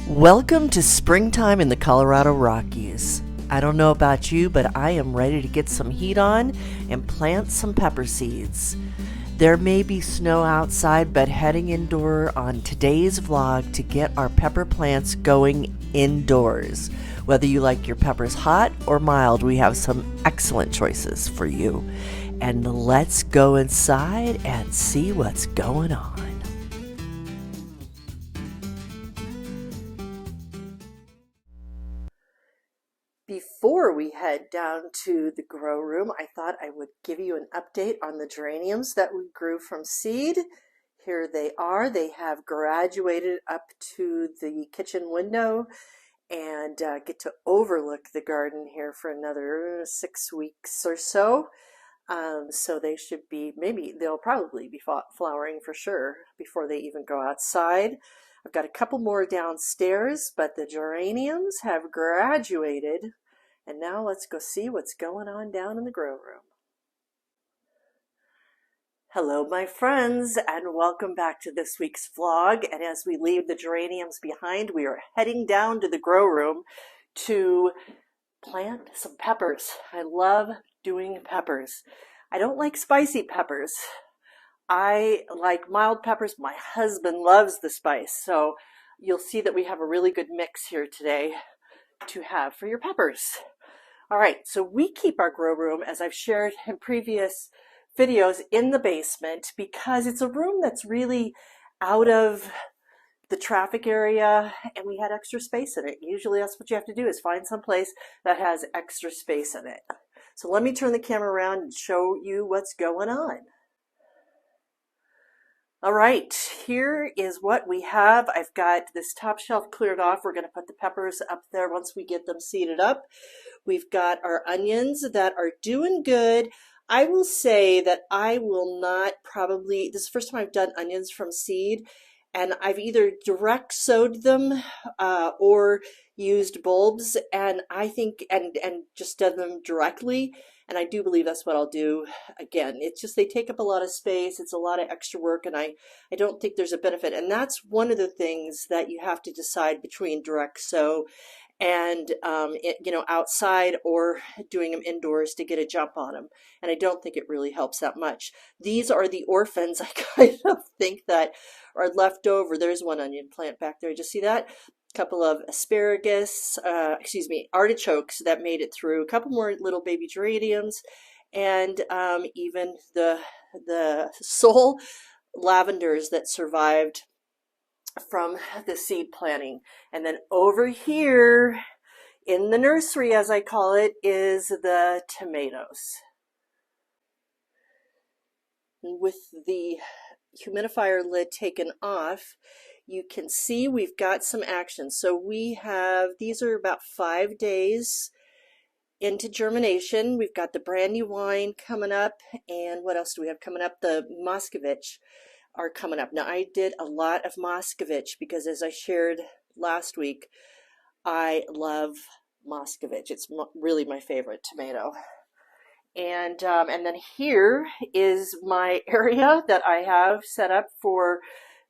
Welcome to springtime in the Colorado Rockies. I don't know about you, but I am ready to get some heat on and plant some pepper seeds. There may be snow outside, but heading indoor on today's vlog to get our pepper plants going indoors. Whether you like your peppers hot or mild, we have some excellent choices for you. And let's go inside and see what's going on. Before we head down to the grow room, I thought I would give you an update on the geraniums that we grew from seed. Here they are. They have graduated up to the kitchen window and get to overlook the garden here for another 6 weeks or so. So they should be, they'll probably be flowering for sure before they even go outside. I've got a couple more downstairs, but the geraniums have graduated. And now let's go see what's going on down in the grow room. Hello, my friends, and welcome back to this week's vlog. And as we leave the geraniums behind, we are heading down to the grow room to plant some peppers. I love doing peppers. I don't like spicy peppers. I like mild peppers. My husband loves the spice. So you'll see that we have a really good mix here today to have for your peppers. All right, so we keep our grow room, as I've shared in previous videos, in the basement because it's a room that's really out of the traffic area and we had extra space in it. Usually that's what you have to do, is find some place that has extra space in it. So let me turn the camera around and show you what's going on. All right, here is what we have. I've got this top shelf cleared off. We're going to put the peppers up there once we get them seeded up. We've got our onions that are doing good. I will say that I will not probably, this is the first time I've done onions from seed, and I've either direct sowed them or used bulbs, and I think, and just done them directly. And I do believe that's what I'll do again. It's just they take up a lot of space. It's a lot of extra work, and I don't think there's a benefit. And that's one of the things that you have to decide between direct sow and outside or doing them indoors to get a jump on them. And I don't think it really helps that much. These are the orphans I kind of think that are left over. There's one onion plant back there. Just see that? Couple of asparagus, artichokes that made it through, a couple more little baby geraniums, and even the sole lavenders that survived from the seed planting. And then over here in the nursery, as I call it, is the tomatoes. With the humidifier lid taken off, you can see we've got some action. So we have, these are about 5 days into germination. We've got the brandy wine coming up, and what else do we have coming up? The Moscovich are coming up. Now I did a lot of Moscovich because, as I shared last week, I love Moscovich. It's really my favorite tomato. And then here is my area that I have set up for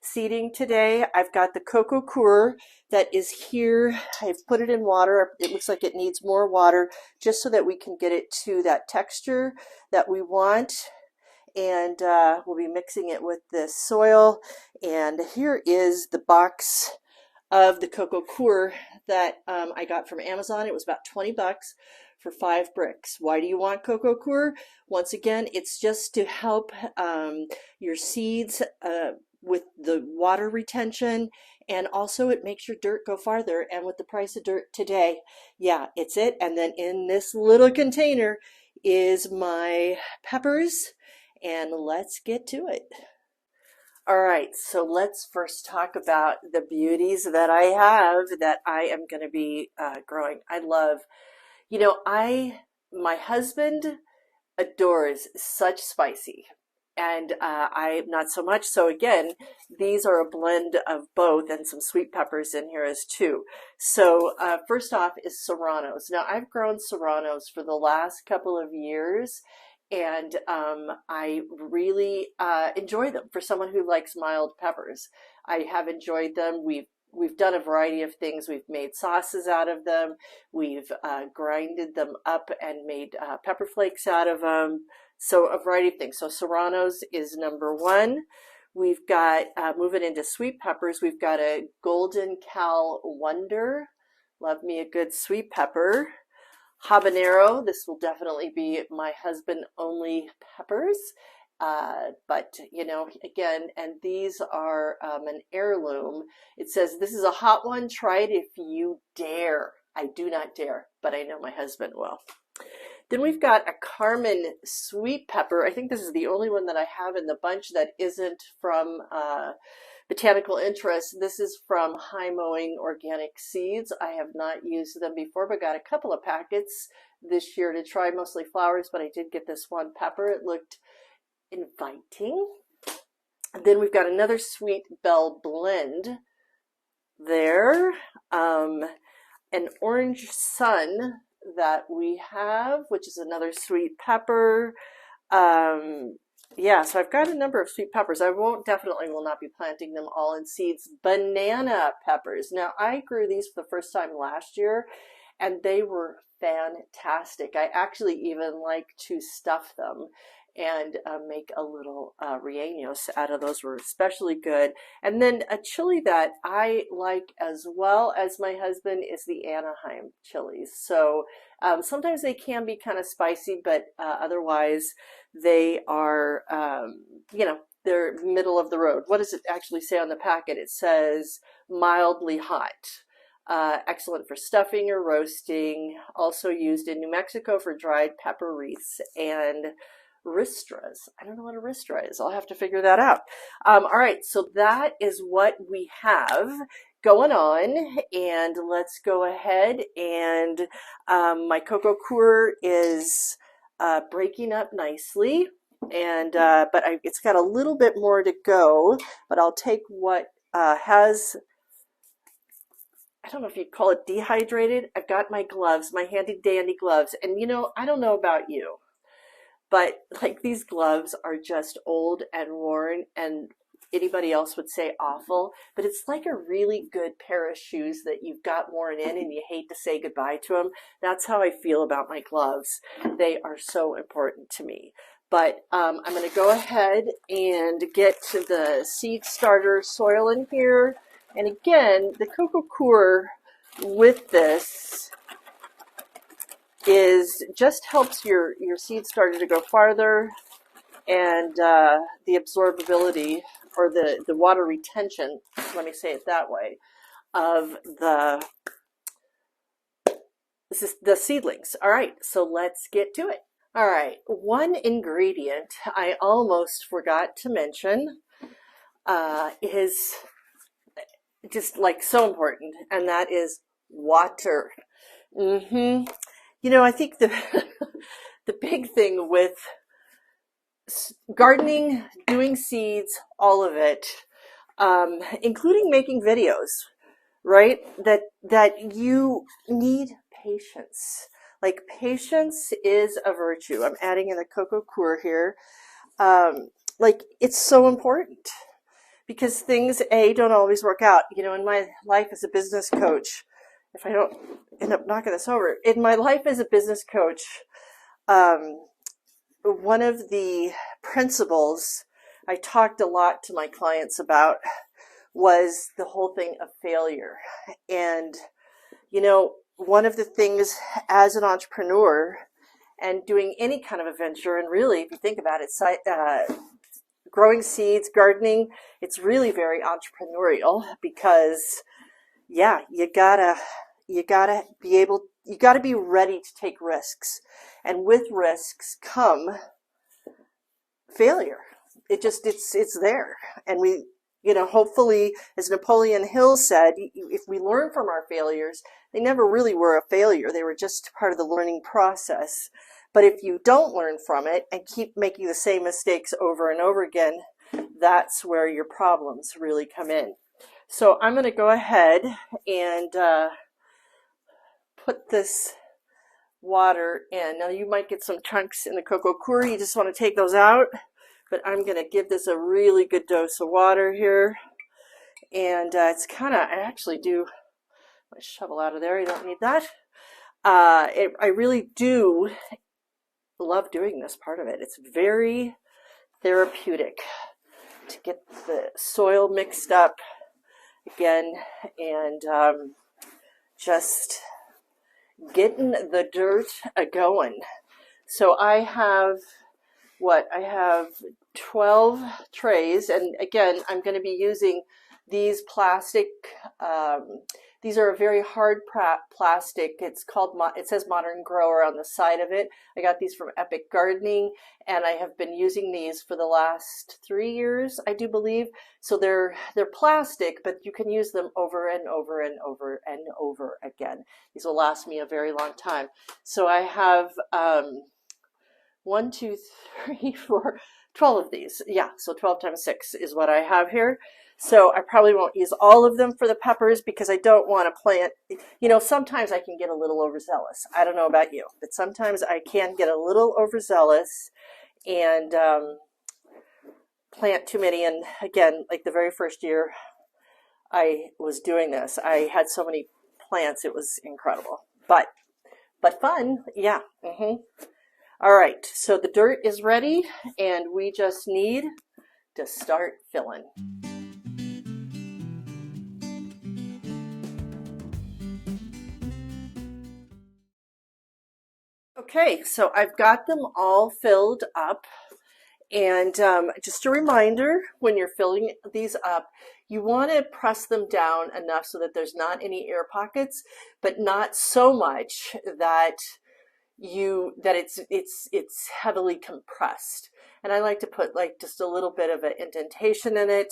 seeding today. I've got the coco coir that is here. I've put it in water. It looks like it needs more water just so that we can get it to that texture that we want. And we'll be mixing it with the soil. And here is the box of the coco coir that I got from Amazon. It was about 20 bucks for 5 bricks. Why do you want coco coir? Once again, it's just to help your seeds with the water retention, and also it makes your dirt go farther. And with the price of dirt today, yeah, it's it. And then in this little container is my peppers, and let's get to it. All right, so let's first talk about the beauties that I have that I am going to be growing. I love, my husband adores such spicy, and I'm not so much. So again, these are a blend of both, and some sweet peppers in here as too. So first off is Serranos. Now I've grown Serranos for the last couple of years, and I really enjoy them. For someone who likes mild peppers, I have enjoyed them. We've we've done a variety of things. We've made sauces out of them. We've grinded them up and made pepper flakes out of them. So a variety of things. So Serrano's is number one. We've got, moving into sweet peppers, we've got a Golden Cal Wonder. Love me a good sweet pepper. Habanero, this will definitely be my husband only peppers. But you know, again, and these are an heirloom. It says, this is a hot one. Try it if you dare. I do not dare, but I know my husband will. Then we've got a Carmen Sweet Pepper. I think this is the only one that I have in the bunch that isn't from Botanical Interest. This is from High Mowing Organic Seeds. I have not used them before, but got a couple of packets this year to try, mostly flowers, but I did get this one pepper. It looked inviting. And then we've got another Sweet Bell blend there. An Orange Sun that we have, which is another sweet pepper. Yeah, so I've got a number of sweet peppers. I definitely will not be planting them all in seeds. Banana peppers. Now, I grew these for the first time last year, and they were fantastic. I actually even like to stuff them and make a little rellenos out of those. Were especially good. And then a chili that I like as well as my husband is the Anaheim chilies. So sometimes they can be kind of spicy, but otherwise they are, you know, they're middle of the road. What does it actually say on the packet? It says mildly hot. Excellent for stuffing or roasting. Also used in New Mexico for dried pepper wreaths and ristras. I don't know what a ristra is. I'll have to figure that out. All right, so that is what we have going on, and let's go ahead and my cocoa cure is breaking up nicely, and but it's got a little bit more to go, but I'll take what has, I don't know if you'd call it dehydrated. I've got my gloves, my handy dandy gloves, and you know, I don't know about you, but like these gloves are just old and worn, and anybody else would say awful, but it's like a really good pair of shoes that you've got worn in and you hate to say goodbye to them. That's how I feel about my gloves. They are so important to me. But I'm going to go ahead and get to the seed starter soil in here. And again, the cocoa coir with this is just helps your seed starter to go farther, and the absorbability, or the water retention, let me say it that way, of the seedlings. All right, so let's get to it. All right, one ingredient I almost forgot to mention is just like so important, and that is water. You know, I think the big thing with gardening, doing seeds, all of it, including making videos, right? That you need patience. Like, patience is a virtue. I'm adding in the cocoa coir here. Like, it's so important because things, don't always work out. You know, in my life as a business coach, if I don't end up knocking this over, in my life as a business coach, one of the principles I talked a lot to my clients about was the whole thing of failure. And, you know, one of the things as an entrepreneur and doing any kind of a venture, and really, if you think about it, growing seeds, gardening, it's really very entrepreneurial because, yeah, you gotta be ready to take risks. And with risks come failure. It's there. And we, you know, hopefully, as Napoleon Hill said, if we learn from our failures, they never really were a failure. They were just part of the learning process. But if you don't learn from it and keep making the same mistakes over and over again, that's where your problems really come in. So I'm going to go ahead and put this water in. Now, you might get some chunks in the cocoa coir. You just want to take those out. But I'm going to give this a really good dose of water here. And it's kind of, I actually do, my shovel out of there, you don't need that. I really do love doing this part of it. It's very therapeutic to get the soil mixed up again and just getting the dirt going. So I have I have 12 trays, and again, I'm going to be using these plastic, these are a very hard plastic. It's called, it says Modern Grower on the side of it. I got these from Epic Gardening, and I have been using these for the last 3 years, I do believe. So they're plastic, but you can use them over and over and over and over again. These will last me a very long time. So I have 1, 2, 3, 4, 12 of these. Yeah, so 12 times 6 is what I have here. So I probably won't use all of them for the peppers because I don't want to plant, you know, sometimes I can get a little overzealous. I don't know about you, but sometimes I can get a little overzealous and plant too many. And again, like the very first year I was doing this, I had so many plants, it was incredible. But fun, yeah. All right, so the dirt is ready, and we just need to start filling. Okay, so I've got them all filled up, and just a reminder, when you're filling these up, you want to press them down enough so that there's not any air pockets, but not so much that it's heavily compressed. And I like to put like just a little bit of an indentation in it,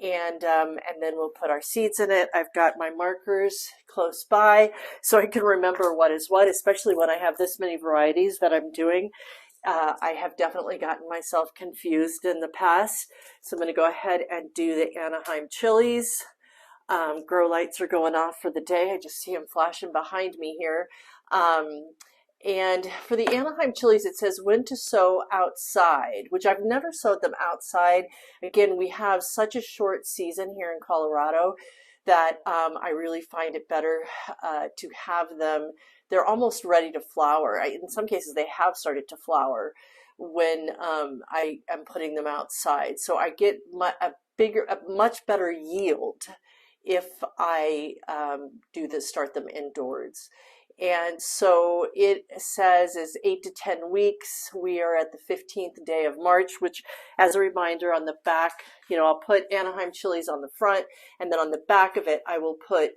and then we'll put our seeds in it. I've got my markers close by so I can remember what is what, especially when I have this many varieties that I'm doing. I have definitely gotten myself confused in the past. So I'm going to go ahead and do the Anaheim chilies. Grow lights are going off for the day. I just see them flashing behind me here. And for the Anaheim chilies, it says when to sow outside, which I've never sowed them outside. Again, we have such a short season here in Colorado that I really find it better to have them. They're almost ready to flower. In some cases, they have started to flower when I am putting them outside. So I get a much better yield if I start them indoors. And so it says is 8 to 10 weeks. We are at the 15th day of March, which, as a reminder, on the back, you know, I'll put Anaheim chilies on the front, and then on the back of it, I will put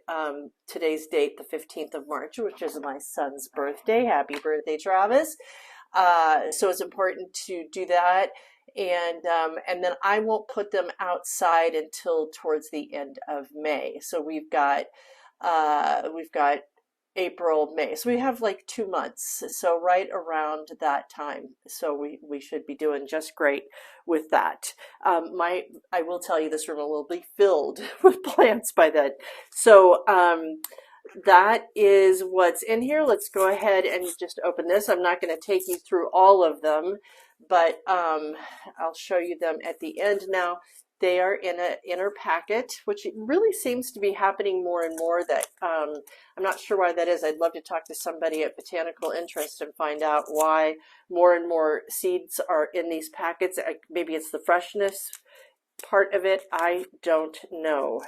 today's date, the 15th of March, which is my son's birthday. Happy birthday, Travis. So it's important to do that. And then I won't put them outside until towards the end of May. So we've got April, May. So we have like 2 months. So right around that time. So we should be doing just great with that. I will tell you, this room will be filled with plants by then. So that is what's in here. Let's go ahead and just open this. I'm not going to take you through all of them, but I'll show you them at the end. Now, they are in an inner packet, which really seems to be happening more and more. That I'm not sure why that is. I'd love to talk to somebody at Botanical Interest and find out why more and more seeds are in these packets. Maybe it's the freshness part of it. I don't know.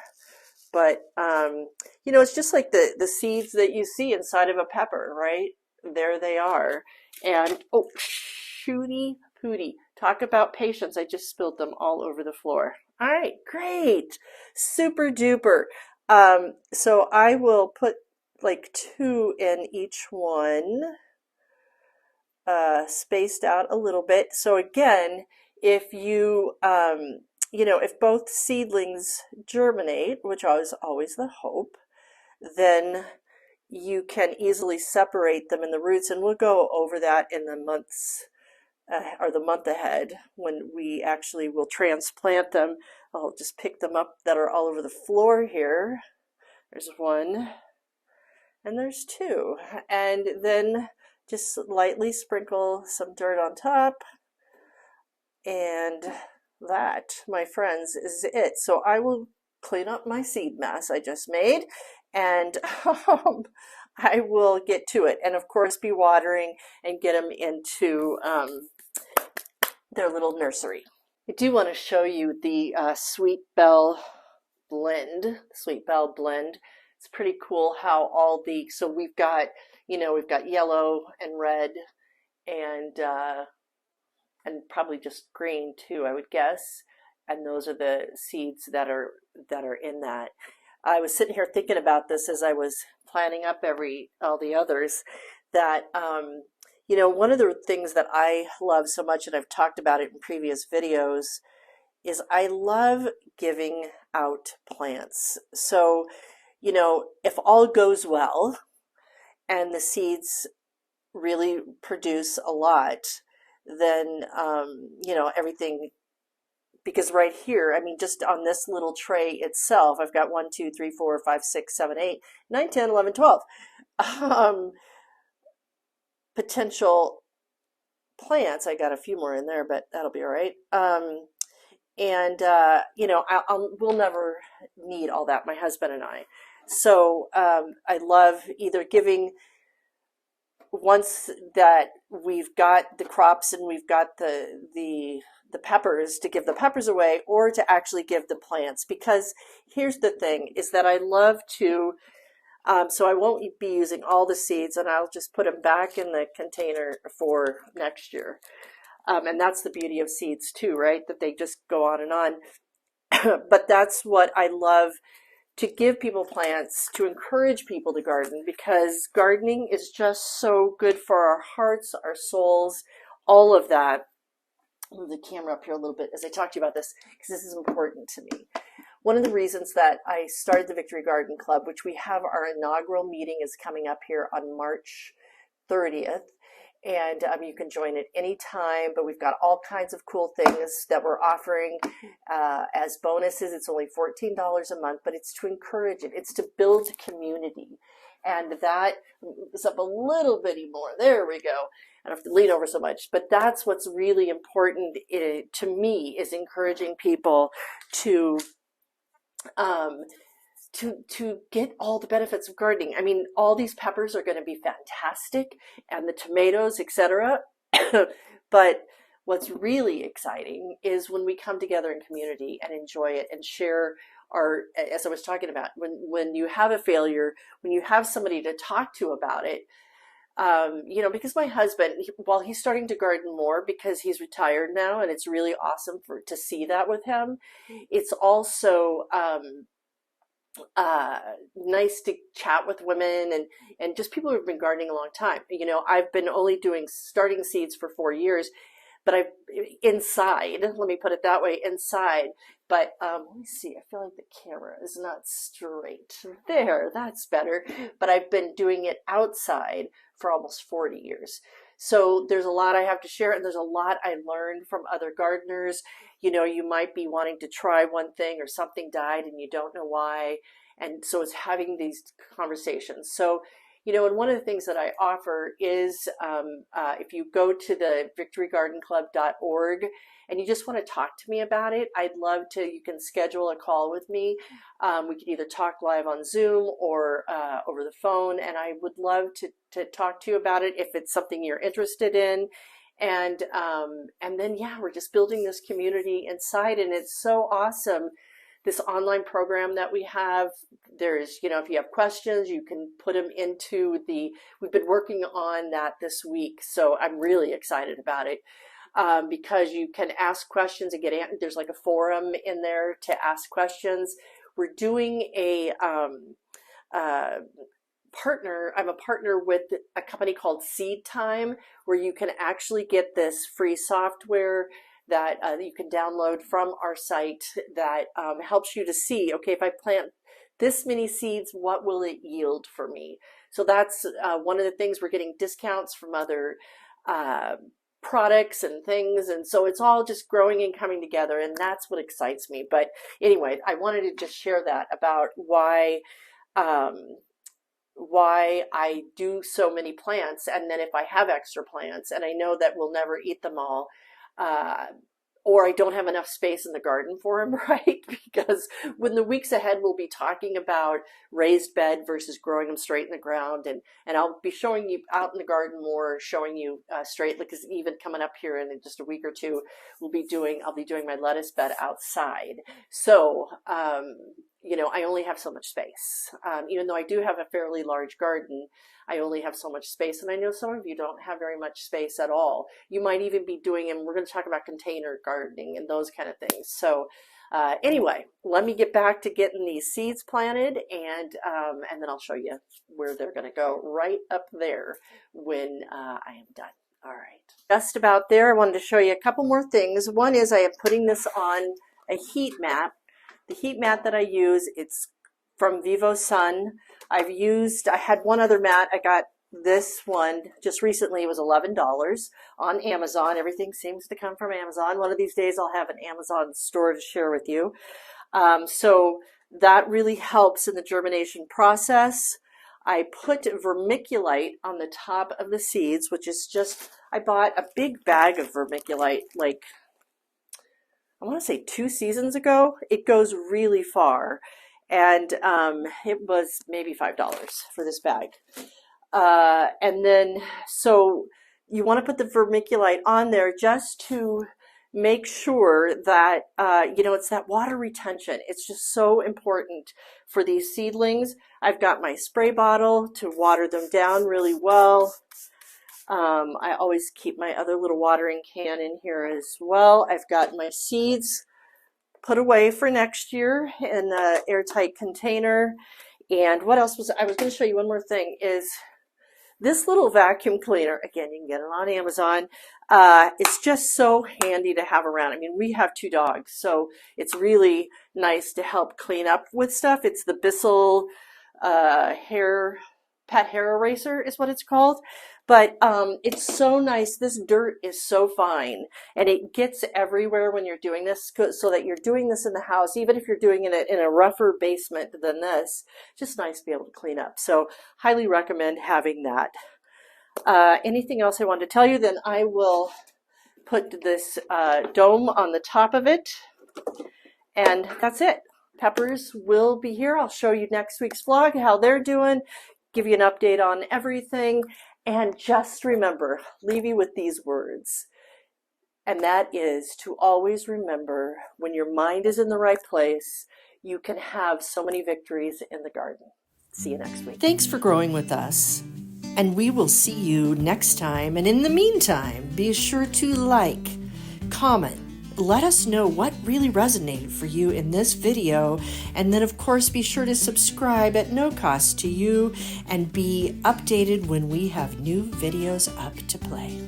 But, you know, it's just like the seeds that you see inside of a pepper, right? There they are. And, oh, shooty pooty. Talk about patience. I just spilled them all over the floor. All right, great. Super duper. So I will put like 2 in each one, spaced out a little bit. So again, if you, you know, if both seedlings germinate, which is always the hope, then you can easily separate them in the roots. And we'll go over that in the months or the month ahead when we actually will transplant them. I'll just pick them up that are all over the floor here. There's 1 and there's 2. And then just lightly sprinkle some dirt on top. And that, my friends, is it. So I will clean up my seed mess I just made, and I will get to it. And of course, be watering and get them into their little nursery. I do want to show you the Sweet Bell blend. It's pretty cool how all the, so we've got, we've got yellow and red and probably just green too, I would guess. And those are the seeds that are in that. I was sitting here thinking about this as I was planning up all the others, that one of the things that I love so much, and I've talked about it in previous videos, is I love giving out plants. So, if all goes well and the seeds really produce a lot, then, everything, because right here, I mean, just on this little tray itself, I've got 1, 2, 3, 4, 5, 6, 7, 8, 9, 10, 11, 12 potential plants. I got a few more in there, but that'll be all right. We'll never need all that, my husband and I. So I love either giving, once that we've got the crops and we've got the peppers, to give the peppers away, or to actually give the plants. Because here's the thing, is that I love to, so I won't be using all the seeds, and I'll just put them back in the container for next year. And that's the beauty of seeds too, right? That they just go on and on. But that's what I love, to give people plants, to encourage people to garden, because gardening is just so good for our hearts, our souls, all of that. I'll move the camera up here a little bit as I talk to you about this, because this is important to me. One of the reasons that I started the Victory Garden Club, which we have our inaugural meeting is coming up here on March 30th, and you can join at any time, but we've got all kinds of cool things that we're offering as bonuses. It's only $14 a month, but it's to encourage it. It's to build community. And that is up a little bitty more. There we go. I don't have to lean over so much, but that's what's really important to me, is encouraging people to get all the benefits of gardening. I mean, all these peppers are going to be fantastic, and the tomatoes, etc. But what's really exciting is when we come together in community and enjoy it and share our, as I was talking about, when you have a failure, when you have somebody to talk to about it, because my husband, while he's starting to garden more because he's retired now, and it's really awesome to see that with him, it's also nice to chat with women and just people who've been gardening a long time. I've been only starting seeds for 4 years, but let me put it that way, inside. But let me see, I feel like the camera is not straight. There, that's better. But I've been doing it outside for almost 40 years. So there's a lot I have to share, and there's a lot I learned from other gardeners. You might be wanting to try one thing, or something died and you don't know why. And so it's having these conversations. So, and one of the things that I offer is if you go to the victorygardenclub.org and you just want to talk to me about it, I'd love to, you can schedule a call with me. We can either talk live on Zoom or over the phone, and I would love to talk to you about it if it's something you're interested in. And then, yeah, we're just building this community inside, and it's so awesome. This online program that we have, there's, if you have questions, you can put them into we've been working on that this week. So I'm really excited about it because you can ask questions and there's like a forum in there to ask questions. We're doing I'm a partner with a company called Seed Time, where you can actually get this free software that you can download from our site that helps you to see, okay, if I plant this many seeds, what will it yield for me? So that's one of the things. We're getting discounts from other products and things, and so it's all just growing and coming together, and that's what excites me. But anyway, I wanted to just share that about why I do so many plants, and then if I have extra plants and I know that we'll never eat them all, or I don't have enough space in the garden for them, right? Because when the weeks ahead, we'll be talking about raised bed versus growing them straight in the ground. And I'll be showing you out in the garden more, showing you straight, because even coming up here in just a week or two, I'll be doing my lettuce bed outside. So, you know, I only have so much space. Even though I do have a fairly large garden, I only have so much space. And I know some of you don't have very much space at all. You might even be doing, and we're going to talk about container gardening and those kind of things. So anyway, let me get back to getting these seeds planted, and then I'll show you where they're going to go right up there when I am done. All right. Just about there, I wanted to show you a couple more things. One is I am putting this on a heat mat. The heat mat that I use, it's from Vivo Sun. I had one other mat. I got this one just recently. It was $11 on Amazon. Everything seems to come from Amazon. One of these days I'll have an Amazon store to share with you. So that really helps in the germination process. I put vermiculite on the top of the seeds, which is just, I bought a big bag of vermiculite, like, I want to say 2 seasons ago. It goes really far. And it was maybe $5 for this bag. And then, so you want to put the vermiculite on there just to make sure that, you know, it's that water retention. It's just so important for these seedlings. I've got my spray bottle to water them down really well. I always keep my other little watering can in here as well. I've got my seeds put away for next year in an airtight container. And what else was I was going to show you? One more thing is this little vacuum cleaner. Again, you can get it on Amazon. It's just so handy to have around. I mean, we have 2 dogs, so it's really nice to help clean up with stuff. It's the Bissell pet hair eraser is what it's called. But it's so nice. This dirt is so fine, and it gets everywhere when you're doing this, so that you're doing this in the house, even if you're doing it in a rougher basement than this. Just nice to be able to clean up. So highly recommend having that. Anything else I wanted to tell you? Then I will put this dome on the top of it, and that's it. Peppers will be here. I'll show you next week's vlog how they're doing, give you an update on everything. And just remember, leave you with these words, and that is to always remember, when your mind is in the right place, you can have so many victories in the garden. See you next week. Thanks for growing with us, and we will see you next time. And in the meantime, be sure to like, comment, let us know what really resonated for you in this video, and then of course be sure to subscribe at no cost to you and be updated when we have new videos up to play.